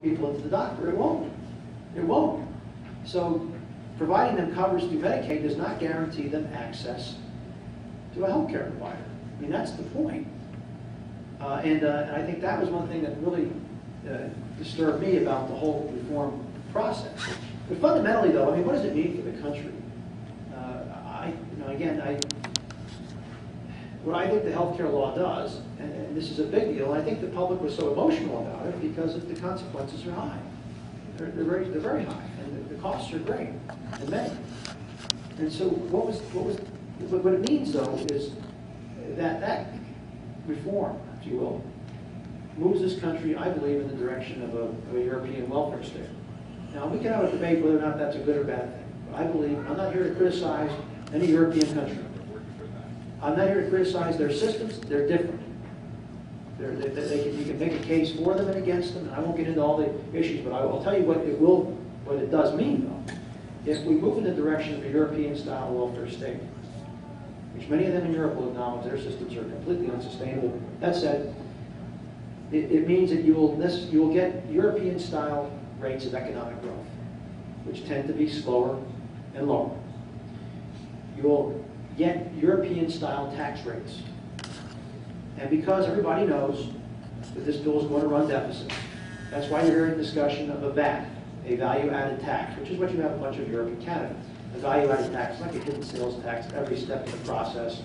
people into the doctor. It won't. It won't. So providing them coverage through Medicaid does not guarantee them access to a health care provider. I mean, that's the point. And I think that was one thing that really disturbed me about the whole reform process. But fundamentally, though, I mean, what does it mean for the country? What I think the health care law does, and this is a big deal, and I think the public was so emotional about it because the consequences are high. They're very high, and the costs are great, and many. And so what it means, though, is that reform, if you will, moves this country, I believe, in the direction of a European welfare state. Now, we can have a debate whether or not that's a good or bad thing. But I believe, I'm not here to criticize any European country. I'm not here to criticize their systems. They're different. You can make a case for them and against them, and I won't get into all the issues, but I will tell you what it does mean, though. If we move in the direction of a European-style welfare state, which many of them in Europe will acknowledge their systems are completely unsustainable. That said, it means that you will get European-style rates of economic growth, which tend to be slower and lower. You will get European-style tax rates. And because everybody knows that this bill is going to run deficits, that's why you're hearing discussion of a VAT, a value-added tax, which is what you have a bunch of Europe and Canada. A value-added tax, like a hidden sales tax, every step of the process.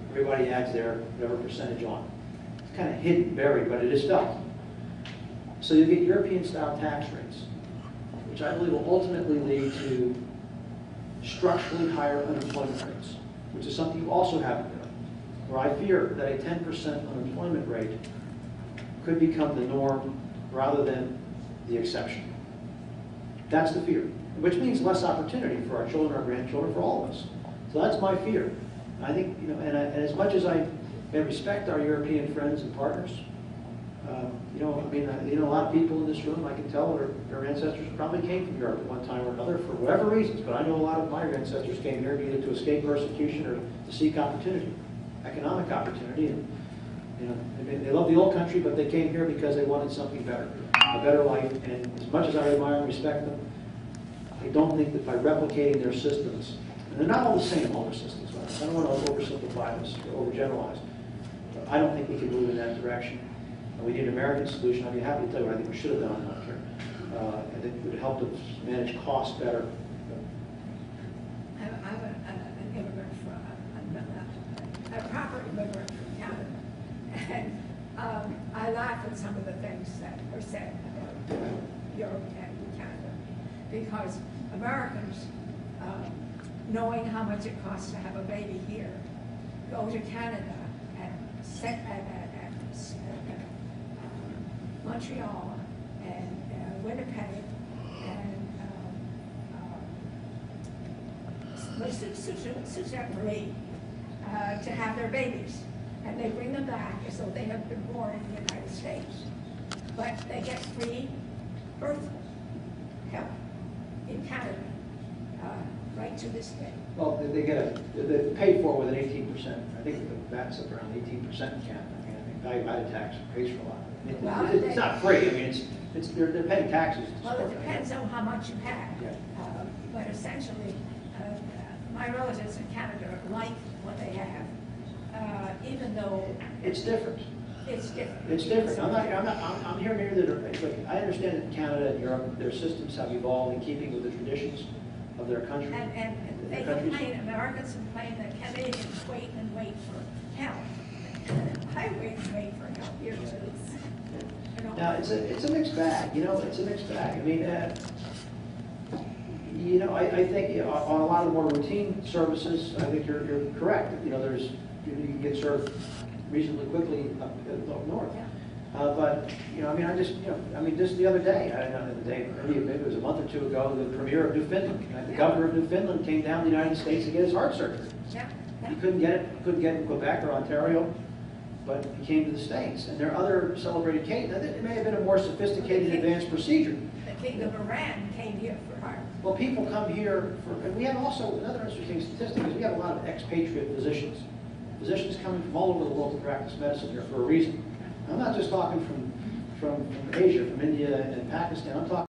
Everybody adds their whatever percentage on. It's kind of hidden, buried, but it is felt. So you get European-style tax rates, which I believe will ultimately lead to structurally higher unemployment rates, which is something you also have in Europe, where I fear that a 10% unemployment rate could become the norm rather than the exception. That's the fear, which means less opportunity for our children, our grandchildren, for all of us. So that's my fear. I think, and as much as I respect our European friends and partners, a lot of people in this room, I can tell, their ancestors probably came from Europe at one time or another for whatever reasons, but I know a lot of my ancestors came here either to escape persecution or to seek opportunity, economic opportunity. And they love the old country, but they came here because they wanted something better, a better life. And as much as I admire and respect them, I don't think that by replicating their systems, and they're not all the same, all their systems. I don't want to oversimplify this or overgeneralize. But I don't think we can move in that direction. And we need an American solution. I'd be happy to tell you what I think we should have done on healthcare. I think it would help us manage costs better. I'm an immigrant a proper immigrant from Canada. And I laugh at some of the things that are said about Europe and Canada, because Americans, knowing how much it costs to have a baby here, go to Canada and sit at Montreal and Winnipeg and Sault Ste. Marie to have their babies. And they bring them back as though they have been born in the United States. But they get free birth help in Canada right to this day. Well, they're paid for with an 18%. I think the VAT's up around 18% in Canada. I think value-added tax pays for a lot. It's not free. I mean, they're paying taxes. Well, it depends on how much you have. Yeah. But essentially, my relatives in Canada like what they have. Even though it's different. It's different. It's different. I'm here near look, I understand that in Canada and Europe, their systems have evolved in keeping with the traditions of their country. And they complain, Americans complain that Canadians wait and wait for help. I wait and wait for help here too. Now it's a mixed bag. It's a mixed bag. I mean, I think on a lot of the more routine services, I think you're correct. You can get served reasonably quickly up north. Yeah. But just the other day, I don't know the day, maybe it was a month or two ago, the premier of New Finland, the governor of New Finland, came down to the United States to get his heart surgery. Yeah. Yeah. He couldn't get it in Quebec or Ontario, but he came to the States. And there are other celebrated cases. It may have been a more sophisticated, advanced procedure. The king of Iran came here for heart. Well, people come here and we have also another interesting statistic is we have a lot of expatriate physicians. Physicians coming from all over the world to practice medicine here for a reason. I'm not just talking from from Asia, from India and Pakistan. I'm talking